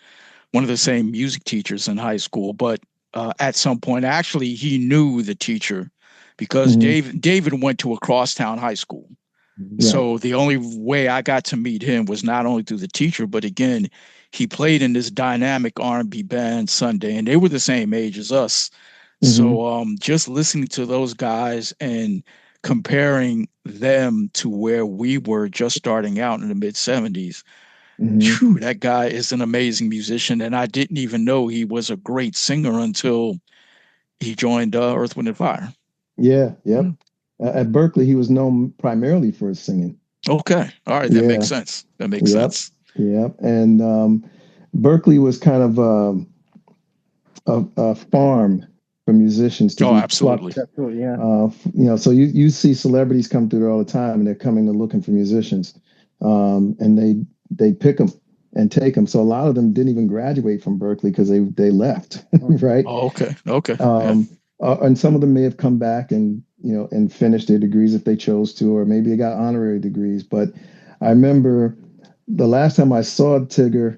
[SPEAKER 1] one of the same music teachers in high school. But at some point, actually, he knew the teacher because
[SPEAKER 3] Hmm.
[SPEAKER 1] David went to a crosstown high school.
[SPEAKER 2] Mhm.
[SPEAKER 3] Right.
[SPEAKER 1] So the only way I got to meet him was not only through the teacher, but again, he played in this dynamic R&B band Sunday, and they were the same age as us.
[SPEAKER 3] Hmm.
[SPEAKER 1] So just listening to those guys and comparing them to where we were just starting out in the mid 70s,
[SPEAKER 3] Hmm.
[SPEAKER 1] phew, that guy is an amazing musician. And I didn't even know he was a great singer until he joined Earth, Wind, and Fire.
[SPEAKER 3] Yeah.
[SPEAKER 1] Yeah.
[SPEAKER 3] Yep. At Berkeley, he was known primarily for his singing.
[SPEAKER 1] Okay. All right. That makes
[SPEAKER 3] Yeah.
[SPEAKER 1] sense. That makes
[SPEAKER 3] Yep.
[SPEAKER 1] sense.
[SPEAKER 3] Yep. And Berkeley was kind of a farm for musicians to
[SPEAKER 1] Oh,
[SPEAKER 3] be
[SPEAKER 1] absolutely.
[SPEAKER 3] plucked.
[SPEAKER 2] Absolutely, yeah.
[SPEAKER 3] So you see celebrities come through there all the time, and they're coming and looking for musicians, and they pick them and take them. So a lot of them didn't even graduate from Berkeley because they left,
[SPEAKER 2] Mhm.
[SPEAKER 3] right?
[SPEAKER 1] Oh, okay. Okay. Yeah.
[SPEAKER 3] Um, and some of them may have come back and and finished their degrees if they chose to, or maybe they got honorary degrees. But I remember the last time I saw Tigger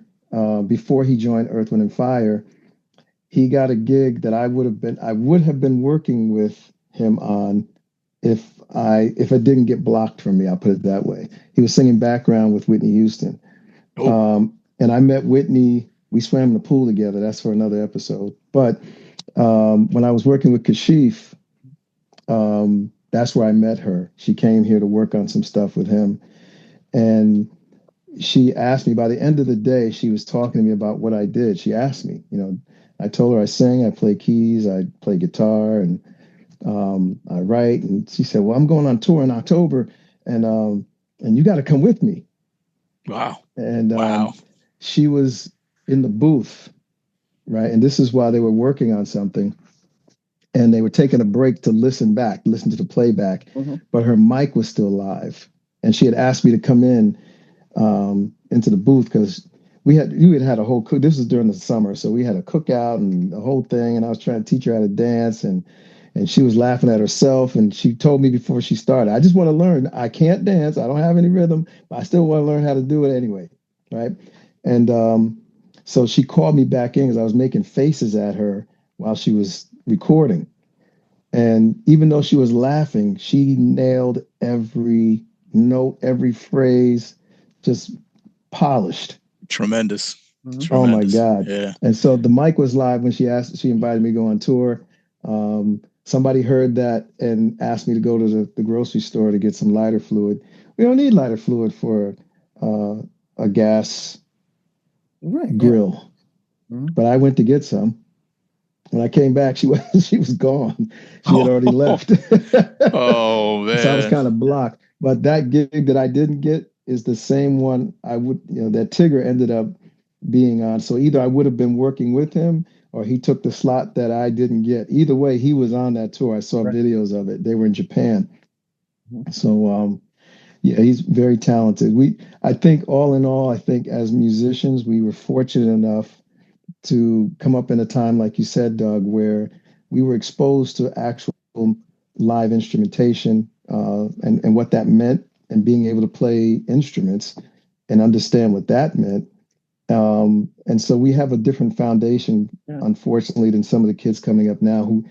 [SPEAKER 3] before he joined Earth, Wind, and Fire, he got a gig that I would have been working with him on if it didn't get blocked from me. I'll put it that way. He was singing background with Whitney Houston.
[SPEAKER 1] Oh,
[SPEAKER 3] And I met Whitney. We swam in the pool together. That's for another episode. But when I was working with Kashif, that's where I met her. She came here to work on some stuff with him. And she asked me, by the end of the day, she was talking to me about what I did. She asked me, I told her I sing, I play keys, I play guitar, and I write. And she said, "Well, I'm going on tour in October, and you got to come with me."
[SPEAKER 1] wow.
[SPEAKER 3] And
[SPEAKER 1] Wow.
[SPEAKER 3] she was in the booth, right? And this is while they were working on something, and they were taking a break to listen to the playback,
[SPEAKER 2] Mhm.
[SPEAKER 3] but her mic was still live, and she had asked me to come in into the booth because you had a whole cook. This was during the summer, so we had a cookout and the whole thing. And I was trying to teach her how to dance, and she was laughing at herself. And she told me before she started, "I just want to learn. I can't dance. I don't have any rhythm, but I still want to learn how to do it anyway." Right? And so she called me back in because I was making faces at her while she was recording. And even though she was laughing, she nailed every note, every phrase, just polished.
[SPEAKER 1] Tremendous.
[SPEAKER 2] Mhm.
[SPEAKER 3] Oh my
[SPEAKER 1] Tremendous.
[SPEAKER 3] God.
[SPEAKER 1] Yeah.
[SPEAKER 3] And so the mic was live when she invited me to go on tour. Somebody heard that and asked me to go to the grocery store to get some lighter fluid. We don't need lighter fluid for uh, a gas
[SPEAKER 2] Right, yeah.
[SPEAKER 3] grill,
[SPEAKER 2] Mhm.
[SPEAKER 3] but I went to get some. When I came back, she was she was gone. She had already left.
[SPEAKER 1] Oh,
[SPEAKER 3] So I was
[SPEAKER 1] man.
[SPEAKER 3] kind of blocked. But that gig that I didn't get is the same one that Tigger ended up being on. So either I would have been working with him or he took the slot that I didn't get. Either way, he was on that tour. I saw
[SPEAKER 2] Right.
[SPEAKER 3] videos of it. They were in Japan.
[SPEAKER 2] Mhm.
[SPEAKER 3] So yeah, he's very talented. I think all in all, I think as musicians, we were fortunate enough to come up in a time, like you said, Doug, where we were exposed to actual live instrumentation and what that meant, and being able to play instruments and understand what that meant. And so we have a different foundation,
[SPEAKER 2] Yeah.
[SPEAKER 3] unfortunately, than some of the kids coming up now who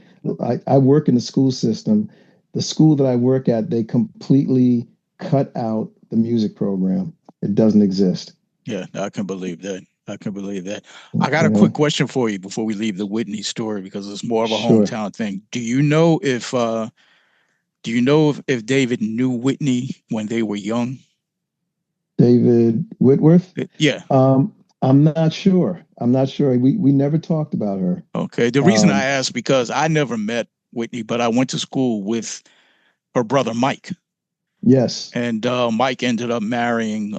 [SPEAKER 3] I work in the school system. The school that I work at, they completely cut out the music program. It doesn't exist.
[SPEAKER 1] Yeah, I can believe that. I can believe that. I got a quick
[SPEAKER 3] Uh,
[SPEAKER 1] question for you before we leave the Whitney story because it's more of a
[SPEAKER 3] sure.
[SPEAKER 1] hometown thing. Do you know if David knew Whitney when they were young?
[SPEAKER 3] David Whitworth.
[SPEAKER 1] Yeah.
[SPEAKER 3] I'm not sure. I'm not sure. We never talked about her.
[SPEAKER 1] Okay. The reason I
[SPEAKER 3] Um,
[SPEAKER 1] asked because I never met Whitney, but I went to school with her brother Mike,
[SPEAKER 3] yes.
[SPEAKER 1] and Mike ended up marrying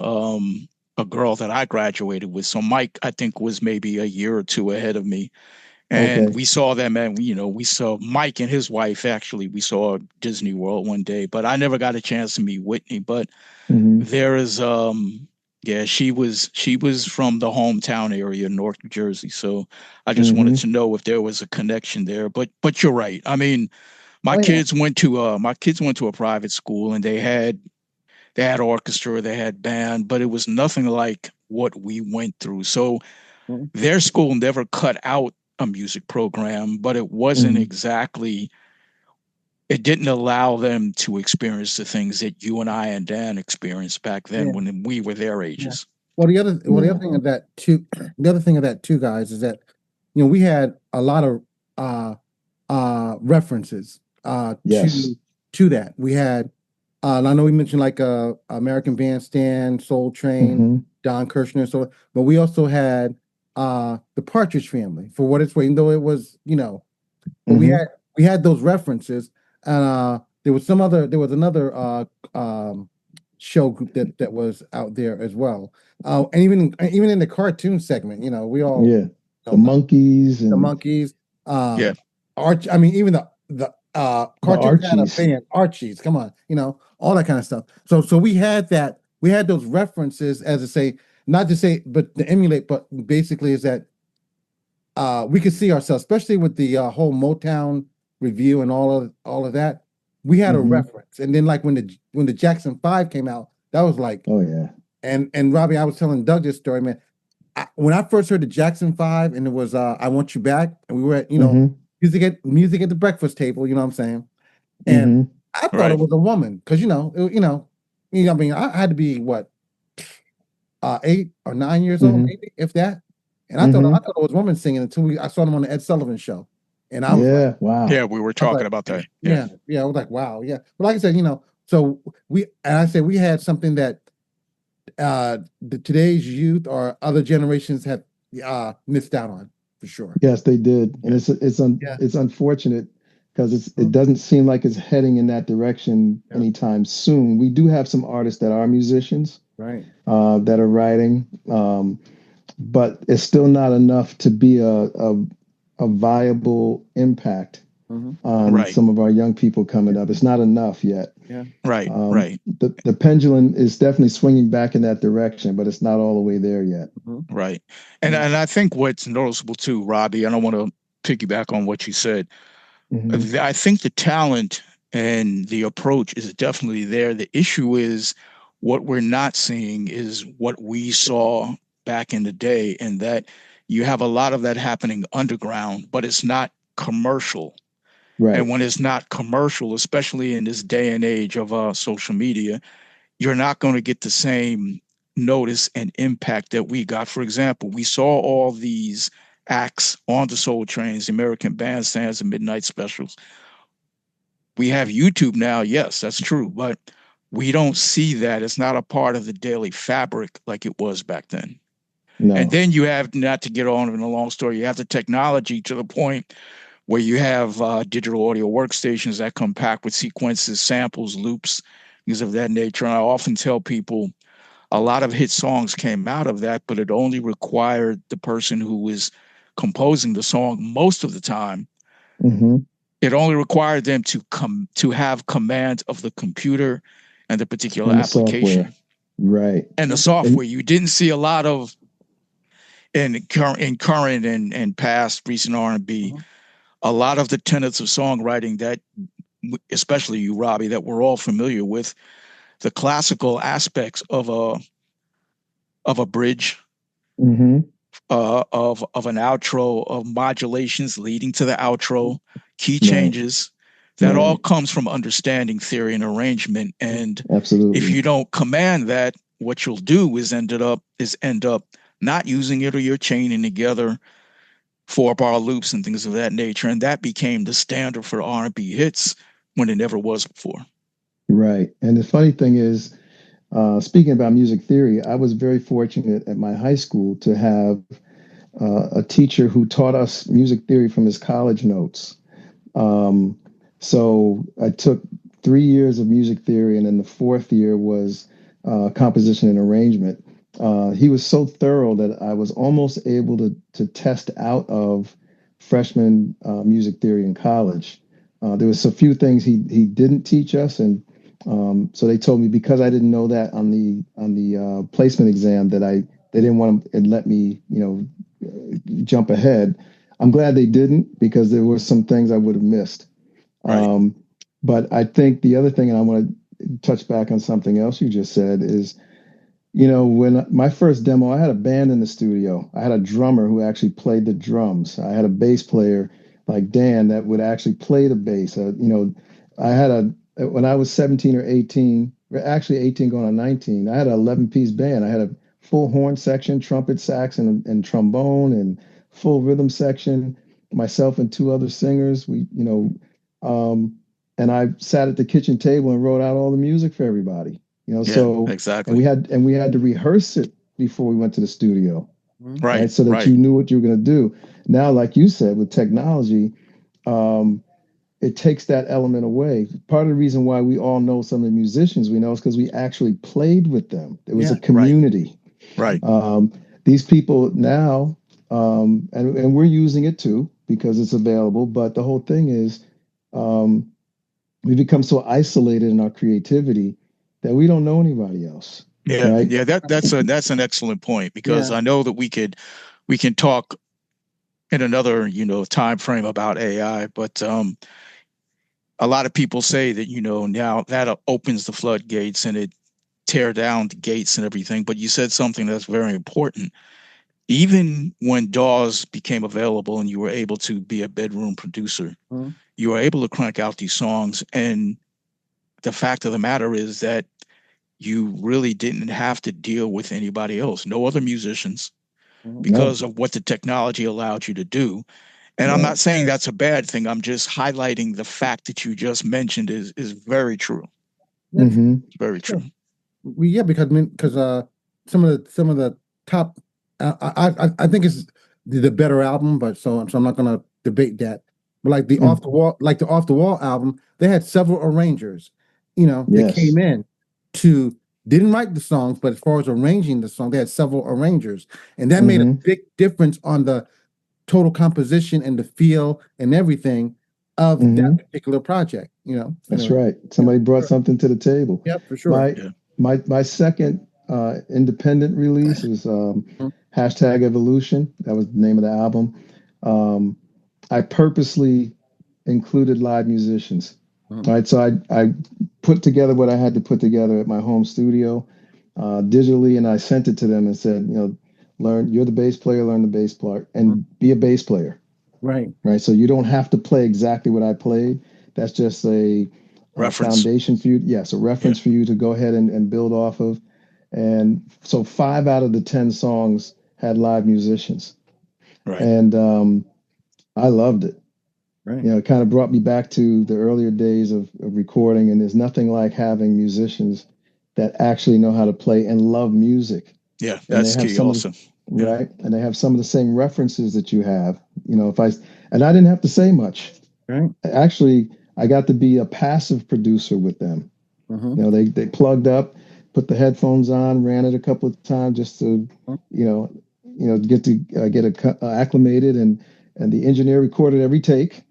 [SPEAKER 1] a girl that I graduated with. So Mike, I think, was maybe a year or two ahead of me. And
[SPEAKER 3] Okay.
[SPEAKER 1] we saw them, and we saw Mike and his wife. Actually, we saw Disney World one day, but I never got a chance to meet Whitney. But
[SPEAKER 3] Hmm.
[SPEAKER 1] there is, yeah, she was from the hometown area, North New Jersey. So I just wanted
[SPEAKER 3] Hmm.
[SPEAKER 1] to know if there was a connection there. But you're right. I mean, my
[SPEAKER 2] Oh yeah.
[SPEAKER 1] kids went to a private school, and they had orchestra, they had band, but it was nothing like what we went through. So
[SPEAKER 2] Mhm.
[SPEAKER 1] their school never cut out a music program, but it wasn't
[SPEAKER 3] Mhm.
[SPEAKER 1] exactly, it didn't allow them to experience the things that you and I and Dan experienced back then
[SPEAKER 2] Yeah,
[SPEAKER 1] when we were their
[SPEAKER 2] yeah.
[SPEAKER 1] ages.
[SPEAKER 2] The other
[SPEAKER 3] Yeah.
[SPEAKER 2] thing of that too, the other thing of that too, guys, is that we had a lot of uh references
[SPEAKER 3] Yes.
[SPEAKER 2] to that. We had I know we mentioned like American Bandstand, Soul Train,
[SPEAKER 3] Hmm.
[SPEAKER 2] Don Kirshner, so but we also had the Partridge Family for what it's worth, even though it was, but
[SPEAKER 3] Hmm.
[SPEAKER 2] we had those references, and there was another show group that was out there as well. And even in the cartoon segment, we all
[SPEAKER 3] Yeah. The
[SPEAKER 2] know
[SPEAKER 3] monkeys
[SPEAKER 2] the
[SPEAKER 3] and
[SPEAKER 2] monkeys,
[SPEAKER 1] Yeah,
[SPEAKER 2] Arch. I mean, even the
[SPEAKER 3] the
[SPEAKER 2] cartoons had a
[SPEAKER 3] Archies.
[SPEAKER 2] band, Archies. Come on, all that kind of stuff. So we had that. We had those references as to say, not to say, but to emulate, but basically is that we could see ourselves, especially with the whole Motown review and all of that. We had a
[SPEAKER 3] Hmm.
[SPEAKER 2] reference, and then like when the Jackson Five came out, that was like,
[SPEAKER 3] Oh yeah.
[SPEAKER 2] and Robbie, I was telling Doug this story, man. When I first heard the Jackson Five, and it was "I Want You Back," and we were at
[SPEAKER 3] Hmm.
[SPEAKER 2] music at the breakfast table, you know what I'm saying, and
[SPEAKER 3] Hmm.
[SPEAKER 2] I thought it
[SPEAKER 1] right.
[SPEAKER 2] was a woman because I mean, I had to be what 8 or 9 years old,
[SPEAKER 3] Hmm.
[SPEAKER 2] maybe if that. And I
[SPEAKER 3] Hmm.
[SPEAKER 2] thought it was women singing until I saw them on the Ed Sullivan show, and
[SPEAKER 3] Yeah. Wow.
[SPEAKER 1] Yeah, we were
[SPEAKER 2] I was
[SPEAKER 1] talking
[SPEAKER 2] like,
[SPEAKER 1] about that. Yeah,
[SPEAKER 2] yeah, yeah, I was like, wow, yeah. But like I said, so I said we had something that today's youth or other generations have missed out on for sure.
[SPEAKER 3] Yes, they did, and
[SPEAKER 1] yeah,
[SPEAKER 2] Yeah,
[SPEAKER 3] it's unfortunate because it
[SPEAKER 2] mhm,
[SPEAKER 3] doesn't seem like it's heading in that direction
[SPEAKER 2] yeah,
[SPEAKER 3] anytime soon. We do have some artists that are musicians
[SPEAKER 2] right.
[SPEAKER 3] that are writing, but it's still not enough to be a viable impact
[SPEAKER 2] Hmm.
[SPEAKER 3] on
[SPEAKER 1] right,
[SPEAKER 3] some of our young people
[SPEAKER 2] Yeah,
[SPEAKER 3] coming up. It's not enough yet.
[SPEAKER 2] yeah.
[SPEAKER 1] right.
[SPEAKER 3] The pendulum is definitely swinging back in that direction, but it's not all the way there yet.
[SPEAKER 2] Hmm.
[SPEAKER 1] Right. And
[SPEAKER 2] Yeah.
[SPEAKER 1] and I think what's noticeable too, Robbie, I don't want to piggyback on what you said.
[SPEAKER 3] Hmm.
[SPEAKER 1] I think the talent and the approach is definitely there. The issue is what we're not seeing is what we saw back in the day, and that you have a lot of that happening underground, but it's not commercial.
[SPEAKER 3] Right.
[SPEAKER 1] And when it's not commercial, especially in this day and age of social media, you're not going to get the same notice and impact that we got. For example, we saw all these acts on the Soul Trains, the American Bandstands, and Midnight Specials. We have YouTube now, yes, that's true, but we don't see that. It's not a part of the daily fabric like it was back then. And
[SPEAKER 3] No.
[SPEAKER 1] then you have, not to get on in a long story, you have the technology to the point where you have digital audio workstations that come packed with sequences, samples, loops, things of that nature. And I often tell people a lot of hit songs came out of that, but it only required the person who was composing the song most of the time.
[SPEAKER 3] Hmm.
[SPEAKER 1] It only required them to have command of the computer and the particular
[SPEAKER 3] And the software.
[SPEAKER 1] application
[SPEAKER 3] Right.
[SPEAKER 1] and the
[SPEAKER 3] And
[SPEAKER 1] software. You didn't see a lot of in current and past recent R&B.
[SPEAKER 2] Mhm.
[SPEAKER 1] A lot of the tenets of songwriting that, especially you, Robbie, that we're all familiar with, the classical aspects of a bridge,
[SPEAKER 3] hmm
[SPEAKER 1] of an outro, of modulations leading to the outro, key
[SPEAKER 3] right.
[SPEAKER 1] changes. That all
[SPEAKER 3] Right.
[SPEAKER 1] comes from understanding theory and arrangement. And if
[SPEAKER 3] Absolutely.
[SPEAKER 1] you don't command that, what you'll do is end up not using it, or you're chaining together 4-bar loops and things of that nature. And that became the standard for R&B hits when it never was before.
[SPEAKER 3] Right. And the funny thing is, speaking about music theory, I was very fortunate at my high school to have a teacher who taught us music theory from his college notes. Um, so I took 3 years of music theory, and then the fourth year was composition and arrangement. He was so thorough that I was almost able to test out of freshman music theory in college. There was a few things he didn't teach us, and so they told me because I didn't know that on the placement exam that they didn't want to let me jump ahead. I'm glad they didn't because there were some things I would have missed.
[SPEAKER 1] Right.
[SPEAKER 3] Um, but I think the other thing, and I want to touch back on something else you just said, is when my first demo, I had a band in the studio. I had a drummer who actually played the drums. I had a bass player like Dan that would actually play the bass. I had when I was 17 or 18, actually 18 going on 19, I had an 11-piece band. I had a full horn section, trumpet, sax, and trombone, and full rhythm section. Myself and two other singers. Um, and I sat at the kitchen table and wrote out all the music for everybody.
[SPEAKER 1] Yeah,
[SPEAKER 3] So and
[SPEAKER 1] exactly.
[SPEAKER 3] we had to rehearse it before we went to the studio,
[SPEAKER 1] Right,
[SPEAKER 3] right? So that
[SPEAKER 1] right.
[SPEAKER 3] you knew what you were going to do. Now, like you said, with technology, um, it takes that element away. Part of the reason why we all know some of the musicians we know is because we actually played with them. There was
[SPEAKER 2] Yeah.
[SPEAKER 3] a
[SPEAKER 1] Right,
[SPEAKER 3] community.
[SPEAKER 1] right.
[SPEAKER 3] These people now, and we're using it too because it's available. But the whole thing is, um, we become so isolated in our creativity that we don't know anybody else,
[SPEAKER 1] Yeah,
[SPEAKER 3] right?
[SPEAKER 1] yeah. That's an excellent point because
[SPEAKER 2] Yeah.
[SPEAKER 1] I know that we can talk in another time frame about AI, but a lot of people say that now that opens the floodgates and it tear down the gates and everything. But you said something that's very important. Even when DAWs became available and you were able to be a bedroom producer,
[SPEAKER 2] Mhm.
[SPEAKER 1] you were able to crank out these songs. And the fact of the matter is that you really didn't have to deal with anybody else, no other musicians,
[SPEAKER 2] Mhm.
[SPEAKER 3] No,
[SPEAKER 1] because of what the technology allowed you to do. And I'm
[SPEAKER 3] right.
[SPEAKER 1] not saying that's a bad thing. I'm just highlighting the fact that you just mentioned is very true.
[SPEAKER 2] Yeah,
[SPEAKER 3] Hmm.
[SPEAKER 1] It's very true.
[SPEAKER 2] yeah, because some of the top, I think it's the better album, but so I'm not gonna debate that. But like the Off the Wall album, they had several arrangers, that
[SPEAKER 3] Yes.
[SPEAKER 2] came in to didn't write the songs, but as far as arranging the song, they had several arrangers, and that made a
[SPEAKER 3] Hmm.
[SPEAKER 2] big difference on the total composition and the feel and everything of that
[SPEAKER 3] Hmm.
[SPEAKER 2] particular project.
[SPEAKER 3] That's
[SPEAKER 2] Anyway,
[SPEAKER 3] right.
[SPEAKER 2] yeah,
[SPEAKER 3] Somebody brought
[SPEAKER 2] sure.
[SPEAKER 3] something to the table.
[SPEAKER 2] Yep, for sure.
[SPEAKER 3] My
[SPEAKER 1] Yeah.
[SPEAKER 3] my second independent release is hashtag Evolution. That was the name of the album. Um, I purposely included live musicians.
[SPEAKER 2] Mhm.
[SPEAKER 3] All right, so I put together what I had to put together at my home studio digitally, and I sent it to them and said, learn. You're the bass player. Learn the bass part
[SPEAKER 2] Mhm.
[SPEAKER 3] and be a bass player.
[SPEAKER 2] Right.
[SPEAKER 3] Right, so you don't have to play exactly what I played. That's just a
[SPEAKER 1] Reference.
[SPEAKER 3] foundation for you. Yes, a
[SPEAKER 1] Yeah.
[SPEAKER 3] reference for you to go ahead and build off of. And so 5 out of the 10 songs had live musicians,
[SPEAKER 1] Right.
[SPEAKER 3] and I loved it.
[SPEAKER 2] Right.
[SPEAKER 3] It kind of brought me back to the earlier days of recording, and there's nothing like having musicians that actually know how to play and love music.
[SPEAKER 1] Yeah.
[SPEAKER 3] And they
[SPEAKER 1] That's
[SPEAKER 3] have
[SPEAKER 1] key
[SPEAKER 3] some of the
[SPEAKER 1] also. Yeah.
[SPEAKER 3] right, and they have some of the same references that you have. If I and I didn't have to say much.
[SPEAKER 2] Right.
[SPEAKER 3] Actually, I got to be a passive producer with them.
[SPEAKER 2] Mm-hmm.
[SPEAKER 3] They plugged up, put the headphones on, ran it a couple of times just to, get to acclimated, and the engineer recorded every take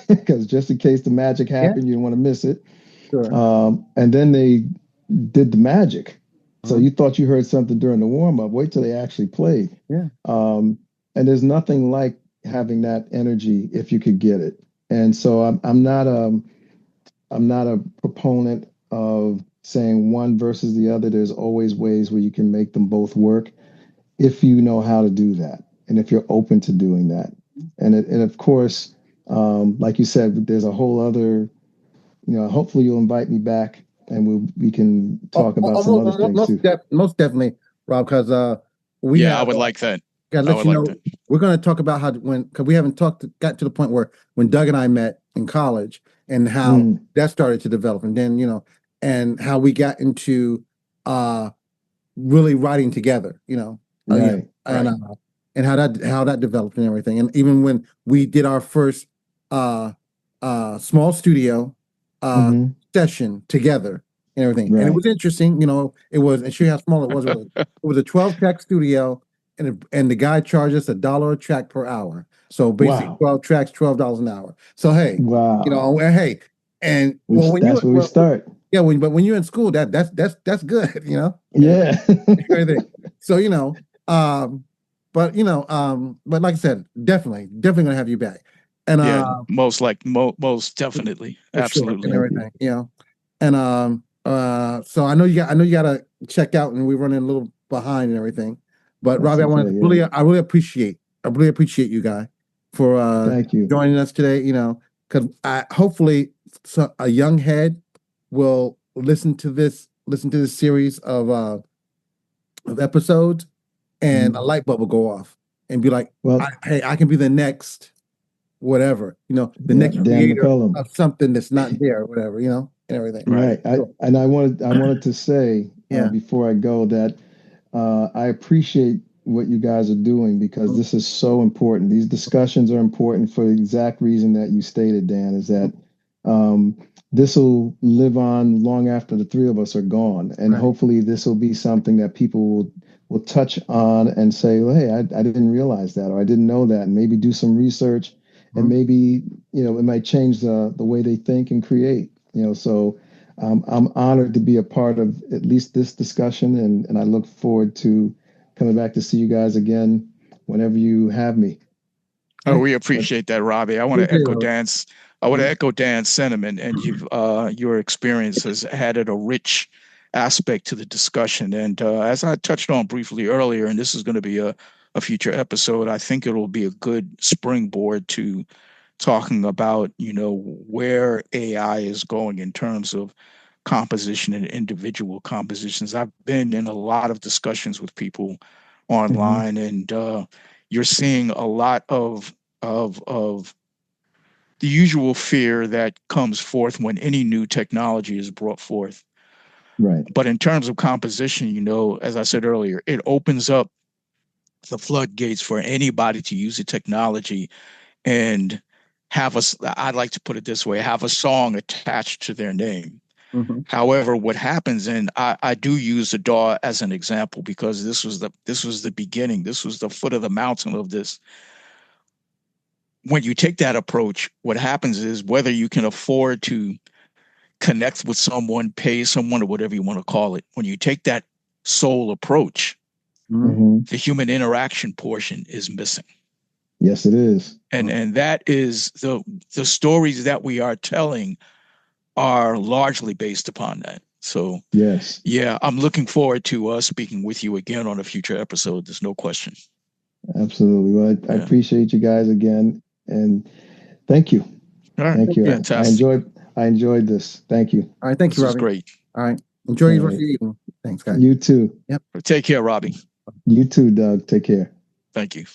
[SPEAKER 3] because just in case the magic
[SPEAKER 2] Yeah,
[SPEAKER 3] happened, you didn't want to miss it.
[SPEAKER 2] sure.
[SPEAKER 3] And then they did the magic. So
[SPEAKER 2] Mhm.
[SPEAKER 3] you thought you heard something during the warm up. Wait till they actually play.
[SPEAKER 2] Yeah.
[SPEAKER 3] Um, and there's nothing like having that energy if you could get it. And so I'm not a proponent of saying one versus the other. There's always ways where you can make them both work if you know how to do that and if you're open to doing that. And of course, like you said, there's a whole other. Hopefully you'll invite me back and we can talk about some other things too.
[SPEAKER 2] Most definitely, Rob, because we
[SPEAKER 1] Yeah. I
[SPEAKER 2] have
[SPEAKER 1] would like that.
[SPEAKER 2] got to
[SPEAKER 1] I
[SPEAKER 2] let
[SPEAKER 1] would
[SPEAKER 2] you
[SPEAKER 1] like
[SPEAKER 2] know
[SPEAKER 1] that.
[SPEAKER 2] we're going to talk about how when because we haven't got to the point where when Doug and I met in college and how
[SPEAKER 3] Mm,
[SPEAKER 2] that started to develop, and then and how we got into uh really writing together,
[SPEAKER 3] right.
[SPEAKER 1] Right.
[SPEAKER 2] and how that developed and everything. And even when we did our first uh small studio uh
[SPEAKER 3] Hmm.
[SPEAKER 2] session together and everything. And it
[SPEAKER 3] Right.
[SPEAKER 2] was interesting, it was and show you how small it was. It was a 12 track studio and the guy charged us $1 a track per hour. So basically
[SPEAKER 3] Wow.
[SPEAKER 2] 12 tracks, $12 an hour. So hey,
[SPEAKER 3] Wow.
[SPEAKER 2] hey, and well when you
[SPEAKER 3] That's where we start.
[SPEAKER 2] yeah, but when you're in school, that's good, and
[SPEAKER 3] Yeah.
[SPEAKER 2] everything. So but like I said, definitely gonna have you back, and
[SPEAKER 1] Yeah. Most definitely.
[SPEAKER 2] for sure, and
[SPEAKER 1] Absolutely.
[SPEAKER 3] Thank you.
[SPEAKER 2] everything, and so I know you got check out, and we're running a little behind and everything. But
[SPEAKER 3] That's
[SPEAKER 2] Robbie,
[SPEAKER 3] okay. Yeah.
[SPEAKER 2] I really appreciate you guy for
[SPEAKER 3] Thank you.
[SPEAKER 2] joining us today. Because hopefully a young head will listen to this series of episodes, and a light bulb will go off and be like,
[SPEAKER 3] Well,
[SPEAKER 2] hey, I can be the next whatever, the
[SPEAKER 3] yeah,
[SPEAKER 2] next
[SPEAKER 3] Dan
[SPEAKER 2] creator
[SPEAKER 3] McCullum.
[SPEAKER 2] of something that's not there, whatever, and everything.
[SPEAKER 1] Right.
[SPEAKER 3] Right.
[SPEAKER 2] Cool.
[SPEAKER 3] I wanted to say
[SPEAKER 2] Yeah.
[SPEAKER 3] before I go that I appreciate what you guys are doing because this is so important. These discussions are important for the exact reason that you stated, Dan, is that um, this will live on long after the three of us are gone, and
[SPEAKER 2] Right.
[SPEAKER 3] hopefully this will be something that people will touch on and say, well, hey, I didn't realize that, or I didn't know that, and maybe do some research, and maybe it might change the way they think and create. So I'm honored to be a part of at least this discussion, and I look forward to coming back to see you guys again whenever you have me.
[SPEAKER 1] Oh,
[SPEAKER 2] Thank
[SPEAKER 1] we
[SPEAKER 3] But
[SPEAKER 1] appreciate that, Robbie.
[SPEAKER 2] Appreciate it, Robert.
[SPEAKER 1] I want to
[SPEAKER 2] Mhm.
[SPEAKER 1] echo Dan's sentiment, and your experience has added a rich aspect to the discussion. And as I touched on briefly earlier, and this is going to be a future episode, I think it'll be a good springboard to talking about, where AI is going in terms of composition and individual compositions. I've been in a lot of discussions with people
[SPEAKER 3] mhm,
[SPEAKER 1] online, and you're seeing a lot of the usual fear that comes forth when any new technology is brought forth.
[SPEAKER 3] right.
[SPEAKER 1] But in terms of composition, as I said earlier, it opens up the floodgates for anybody to use the technology and I'd like to put it this way, have a song attached to their name.
[SPEAKER 2] Mhm.
[SPEAKER 1] However, what happens, and I do use the DAW as an example because this was the beginning. This was the foot of the mountain of this. When you take that approach, what happens is whether you can afford to connect with someone, pay someone, or whatever you want to call it, when you take that soul approach,
[SPEAKER 2] Mhm.
[SPEAKER 3] Hmm.
[SPEAKER 1] the human interaction portion is missing.
[SPEAKER 3] Yes, it is.
[SPEAKER 1] And that is the stories that we are telling are largely based upon that. So
[SPEAKER 3] Yes,
[SPEAKER 1] yeah, I'm looking forward to speaking with you again on a future episode. There's no question.
[SPEAKER 3] absolutely. Well, I
[SPEAKER 1] Yeah.
[SPEAKER 3] appreciate you guys again, and thank you.
[SPEAKER 1] All right.
[SPEAKER 3] Thank
[SPEAKER 2] Thank
[SPEAKER 3] you.
[SPEAKER 2] you.
[SPEAKER 1] Fantastic.
[SPEAKER 3] I enjoyed this. Thank you.
[SPEAKER 2] All right. Thank
[SPEAKER 1] This
[SPEAKER 2] you,
[SPEAKER 1] was
[SPEAKER 2] Robbie.
[SPEAKER 1] great.
[SPEAKER 2] All right. Enjoy
[SPEAKER 3] All
[SPEAKER 2] your rest of
[SPEAKER 3] right.
[SPEAKER 2] your evening. Thanks, guys.
[SPEAKER 3] You too.
[SPEAKER 2] Yep.
[SPEAKER 1] Take care, Robbie.
[SPEAKER 3] You too, Doug. Take care.
[SPEAKER 1] Thank you.